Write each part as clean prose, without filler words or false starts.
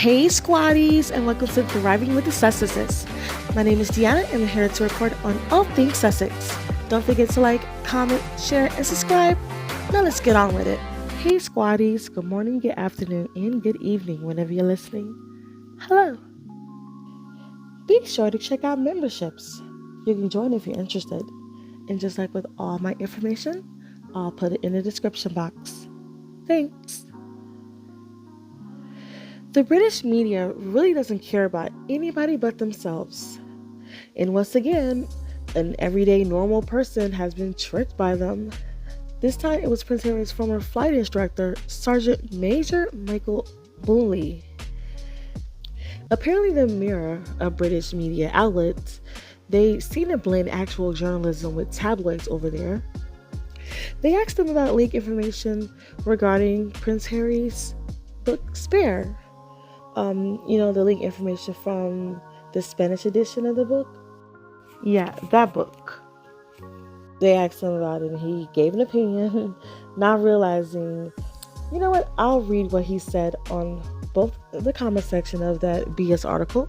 Hey squaddies, and welcome to Thriving with the Sussexes. My name is Deanna and I'm here to report on all things Sussex. Don't forget to like, comment, share, and subscribe. Now let's get on with it. Hey squaddies, good morning, good afternoon, and good evening whenever you're listening. Hello. Be sure to check out memberships. You can join if you're interested. And just like with all my information, I'll put it in the description box. Thanks. The British media really doesn't care about anybody but themselves. And once again, an everyday normal person has been tricked by them. This time it was Prince Harry's former flight instructor, Sergeant Major Michael Bully. Apparently the Mirror, a British media outlet, they seem to blend actual journalism with tabloids over there. They asked them about leak information regarding Prince Harry's book Spare. The leak information from the Spanish edition of the book. Yeah, that book. They asked him about it and he gave an opinion, not realizing, you know what, I'll read what he said on both the comment section of that BS article,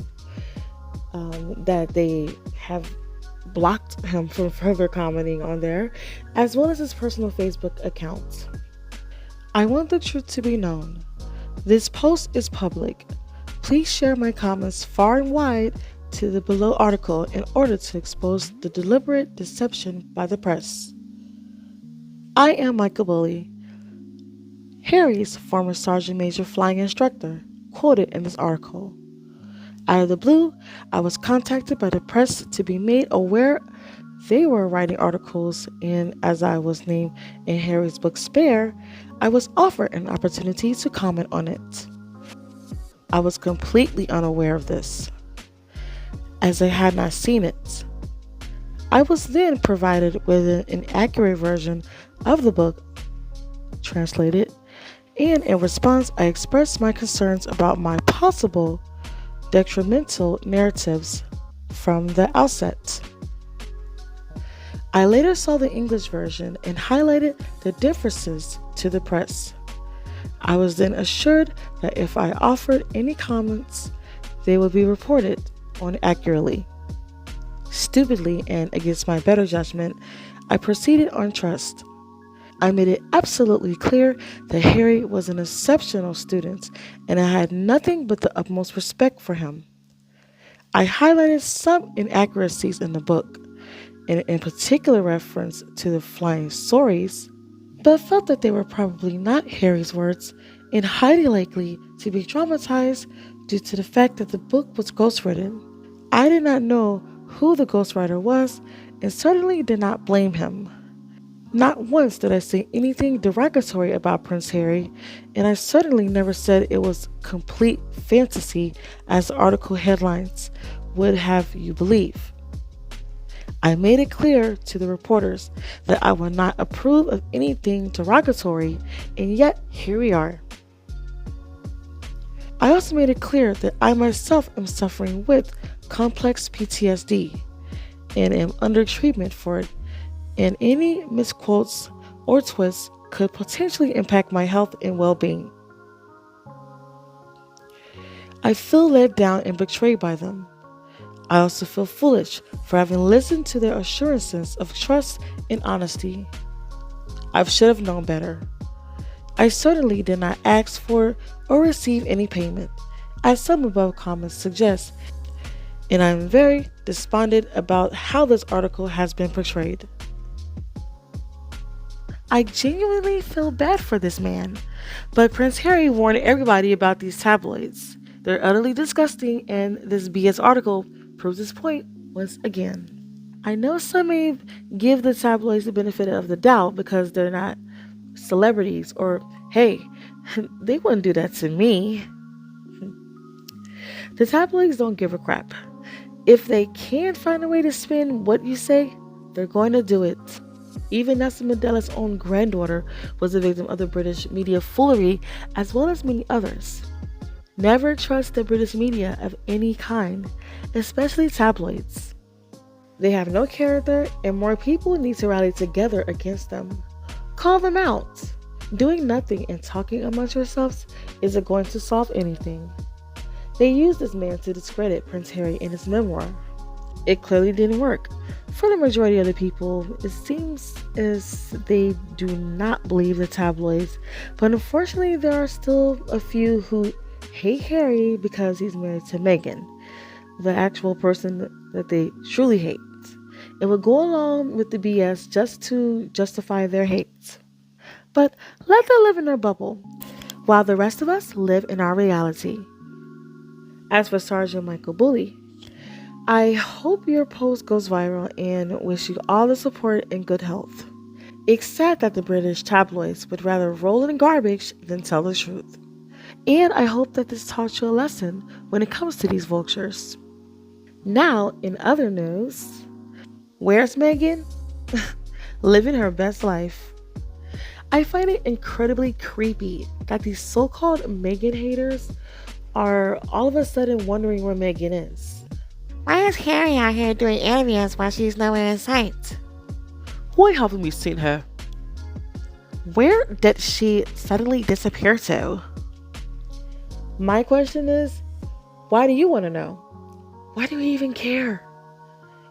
that they have blocked him from further commenting on there, as well as his personal Facebook account. I want the truth to be known. This post is public. Please share my comments far and wide to the below article in order to expose the deliberate deception by the press. I am Michael Bully, Harry's former Sergeant Major flying instructor, quoted in this article. Out of the blue, I was contacted by the press to be made aware they were writing articles, and as I was named in Harry's book Spare, I was offered an opportunity to comment on it. I was completely unaware of this, as I had not seen it. I was then provided with an inaccurate version of the book, translated, and in response I expressed my concerns about my possible detrimental narratives from the outset. I later saw the English version and highlighted the differences to the press. I was then assured that if I offered any comments, they would be reported on accurately. Stupidly and against my better judgment, I proceeded on trust. I made it absolutely clear that Harry was an exceptional student and I had nothing but the utmost respect for him. I highlighted some inaccuracies in the book, and in particular reference to the flying stories, but felt that they were probably not Harry's words and highly likely to be dramatized due to the fact that the book was ghostwritten. I did not know who the ghostwriter was and certainly did not blame him. Not once did I say anything derogatory about Prince Harry, and I certainly never said it was complete fantasy as the article headlines would have you believe. I made it clear to the reporters that I would not approve of anything derogatory, and yet here we are. I also made it clear that I myself am suffering with complex PTSD and am under treatment for it, and any misquotes or twists could potentially impact my health and well-being. I feel let down and betrayed by them. I also feel foolish for having listened to their assurances of trust and honesty. I should have known better. I certainly did not ask for or receive any payment, as some above comments suggest, and I am very despondent about how this article has been portrayed. I genuinely feel bad for this man, but Prince Harry warned everybody about these tabloids. They're utterly disgusting, and this BS article proves his point once again. I know some may give the tabloids the benefit of the doubt because they're not celebrities, or hey, they wouldn't do that to me. The tabloids don't give a crap. If they can find a way to spin what you say, they're going to do it. Even Nelson Mandela's own granddaughter was a victim of the British media foolery, as well as many others. Never trust the British media of any kind, especially tabloids. They have no character, and more people need to rally together against them. Call them out. Doing nothing and talking amongst yourselves isn't going to solve anything. They used this man to discredit Prince Harry in his memoir. It clearly didn't work. For the majority of the people, it seems as they do not believe the tabloids, but unfortunately, there are still a few who hate Harry because he's married to Meghan, the actual person that they truly hate. It would go along with the BS just to justify their hate. But let them live in their bubble, while the rest of us live in our reality. As for Sergeant Michael Bully, I hope your post goes viral and wish you all the support and good health. It's sad that the British tabloids would rather roll in garbage than tell the truth. And I hope that this taught you a lesson when it comes to these vultures. Now, in other news, where's Meghan? Living her best life. I find it incredibly creepy that these so-called Meghan haters are all of a sudden wondering where Meghan is. Why is Harry out here doing interviews while she's nowhere in sight? Why haven't we seen her? Where did she suddenly disappear to? My question is, why do you want to know? Why do you even care?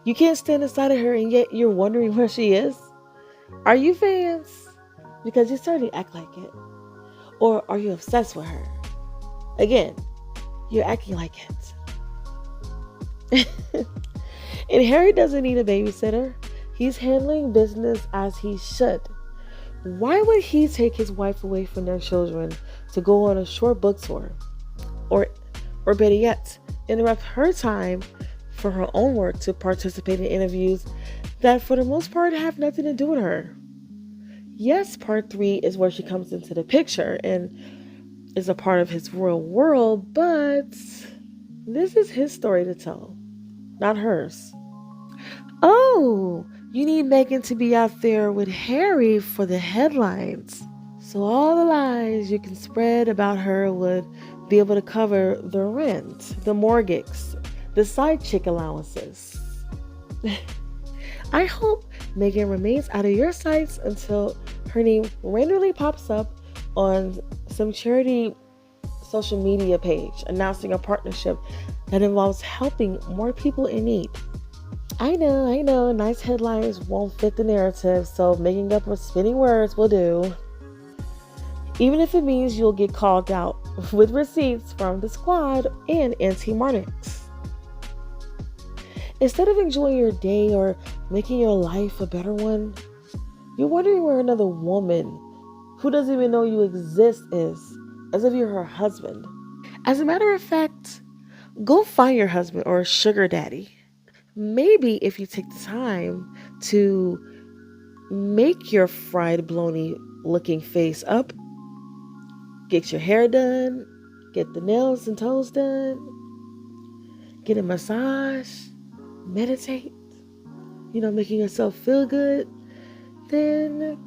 You can't stand inside of her and yet you're wondering where she is? Are you fans? Because you certainly act like it. Or are you obsessed with her? Again, you're acting like it. And Harry doesn't need a babysitter. He's handling business as he should. Why would he take his wife away from their children to go on a short book tour? Or better yet, interrupt her time for her own work to participate in interviews that for the most part have nothing to do with her. Yes, part 3 is where she comes into the picture and is a part of his royal world, but this is his story to tell, not hers. Oh, you need Meghan to be out there with Harry for the headlines. So all the lies you can spread about her would be able to cover the rent, the mortgage, the side chick allowances. I hope Meghan remains out of your sights until her name randomly pops up on some charity social media page announcing a partnership that involves helping more people in need. I know, nice headlines won't fit the narrative, so making up with spinning words will do. Even if it means you'll get called out with receipts from the squad and Auntie Marnix. Instead of enjoying your day or making your life a better one, you're wondering where another woman who doesn't even know you exist is, as if you're her husband. As a matter of fact, go find your husband or sugar daddy. Maybe if you take the time to make your fried bologna looking face up, get your hair done, get the nails and toes done, get a massage, meditate, making yourself feel good, then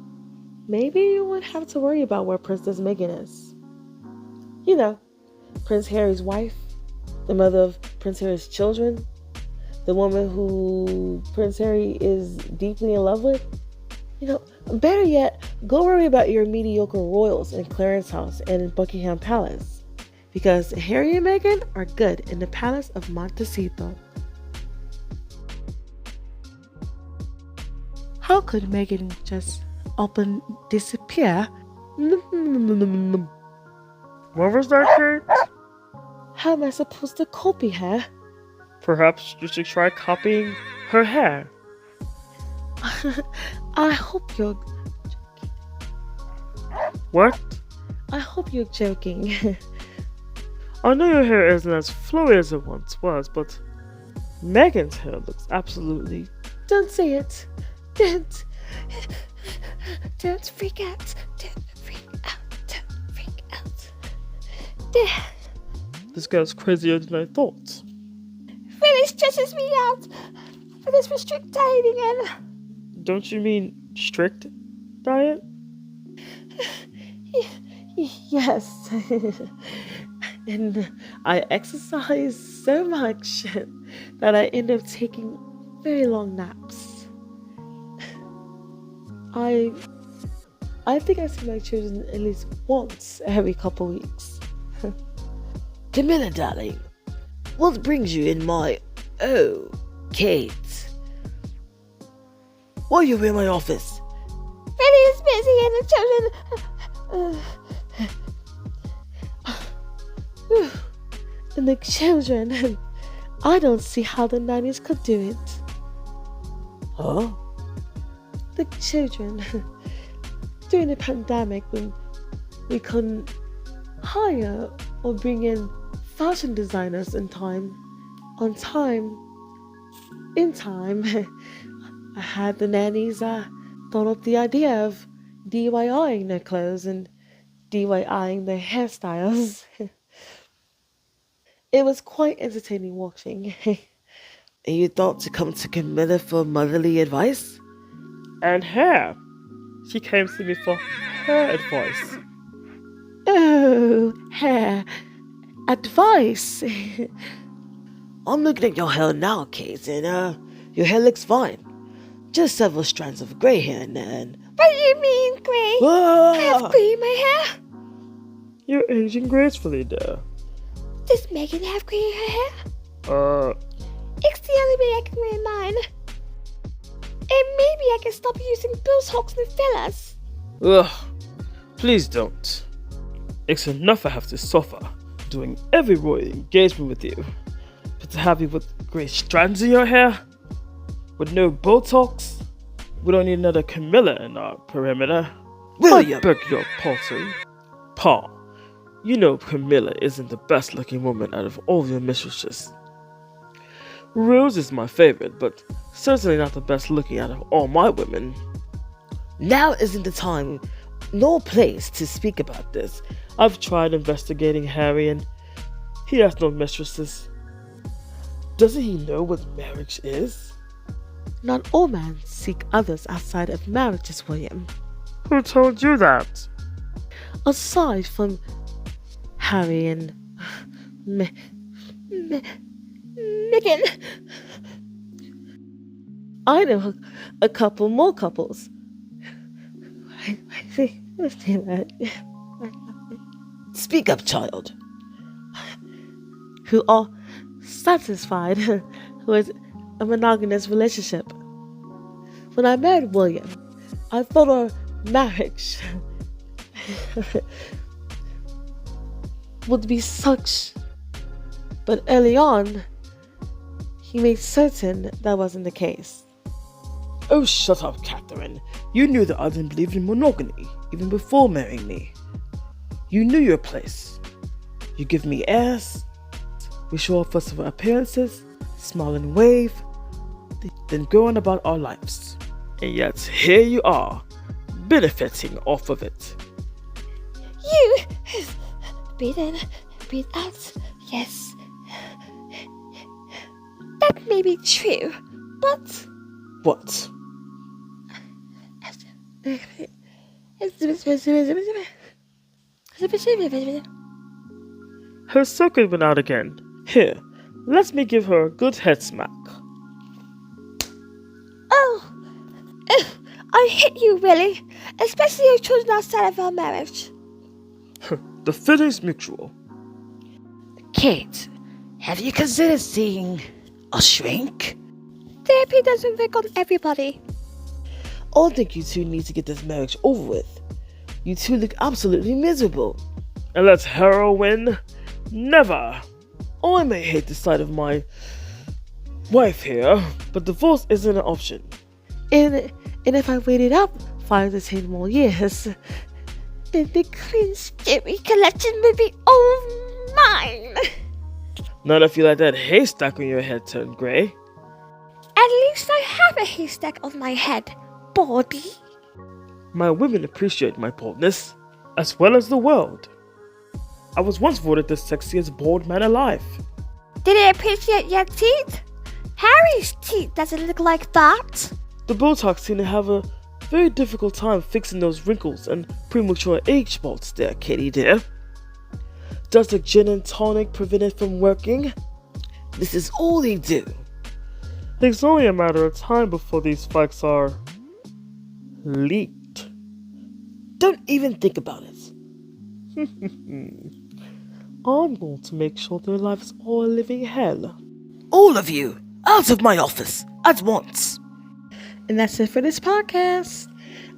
maybe you wouldn't have to worry about where Princess Meghan is. Prince Harry's wife, the mother of Prince Harry's children, the woman who Prince Harry is deeply in love with. Better yet, go worry about your mediocre royals in Clarence House and Buckingham Palace. Because Harry and Meghan are good in the Palace of Montecito. How could Meghan just disappear? What was that, Kate? How am I supposed to copy her? Perhaps you should try copying her hair. I hope you're... What? I hope you're joking. I know your hair isn't as flowy as it once was, but Meghan's hair looks absolutely... Don't say it. Don't. Don't freak out. Don't freak out. Don't freak out. This girl's crazier than I thought. Really stresses me out for this strict dieting and... Don't you mean strict diet? Yes. And I exercise so much that I end up taking very long naps. I think I see my children at least once every couple weeks. Camilla, darling, What brings you in my... Oh, Kate. Why are you in my office? Billy is busy and the children... And the children, I don't see how the nannies could do it. Huh? The children, during the pandemic when we couldn't hire or bring in fashion designers in time, I had the nannies thought up the idea of DIYing their clothes and DIYing their hairstyles. It was quite entertaining watching. And you thought to come to Camilla for motherly advice? And hair. She came to me for her advice. Oh, hair advice. I'm looking at your hair now, Kate, and your hair looks fine. Just several strands of grey here and there. What do you mean, Grey? I have grey in my hair. You're aging gracefully, dear. Does Meghan have grey in her hair? It's the only way I can wear mine. And maybe I can stop using Botox and fillers. Ugh, please don't. It's enough I have to suffer doing every royal engagement with you. But to have you with grey strands in your hair, with no Botox, we don't need another Camilla in our perimeter. William! I beg your pardon. Pa, you know Camilla isn't the best looking woman out of all your mistresses. Rose is my favorite, but certainly not the best looking out of all my women. Now isn't the time nor place to speak about this. I've tried investigating Harry and he has no mistresses. Doesn't he know what marriage is? Not all men seek others outside of marriages, William. Who told you that? Aside from Harry and Meghan. I know a couple more couples. Let's do that. Speak up, child. Who are satisfied with a monogamous relationship. When I married William, I thought our marriage would be such, but early on, he made certain that wasn't the case. Oh, shut up, Catherine. You knew that I didn't believe in monogamy, even before marrying me. You knew your place. You give me airs, we show off first of our appearances, smile and wave, then go on about our lives. And yet, here you are, benefiting off of it. You breathe in, breathe out. Yes. That may be true, but What? Her circuit went out again. Here, let me give her a good head smack. Oh, I hit you, Willie. Especially your children outside of our marriage. The feeling's mutual. Kate, have you considered seeing a shrink? Therapy doesn't work on everybody. I think you two need to get this marriage over with. You two look absolutely miserable. And let Harold win? Never! I may hate the sight of my wife here, but divorce isn't an option. And if I waited up 5 to 10 more years, Then the Queen's Jewelry collection would be all mine. Not if you let that haystack on your head turn grey. At least I have a haystack on my head, Baldy. My women appreciate my boldness, as well as the world. I was once voted the sexiest bald man alive. Did they appreciate your teeth? Harry's teeth doesn't look like that. The Botox seem to have a very difficult time fixing those wrinkles and premature age spots there, Kitty dear. Does the gin and tonic prevent it from working? This is all they do. It's only a matter of time before these facts are leaked. Don't even think about it. I'm going to make sure their lives are a living hell. All of you, out of my office, at once. And that's it for this podcast.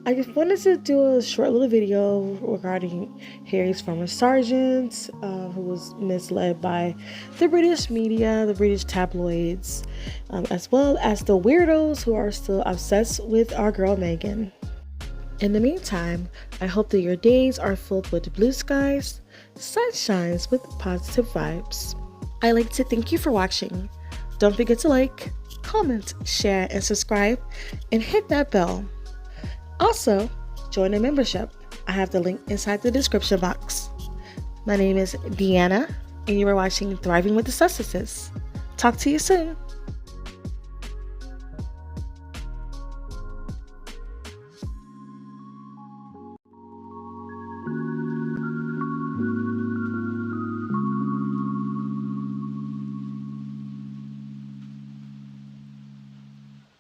I just wanted to do a short little video regarding Harry's former sergeant, who was misled by the British media, the British tabloids, as well as the weirdos who are still obsessed with our girl Meghan. In the meantime, I hope that your days are filled with blue skies, sunshines with positive vibes. I'd like to thank you for watching. Don't forget to like, comment, share, and subscribe, and hit that bell. Also, join a membership. I have the link inside the description box. My name is Deanna, and you are watching Thriving with the Sussexes. Talk to you soon.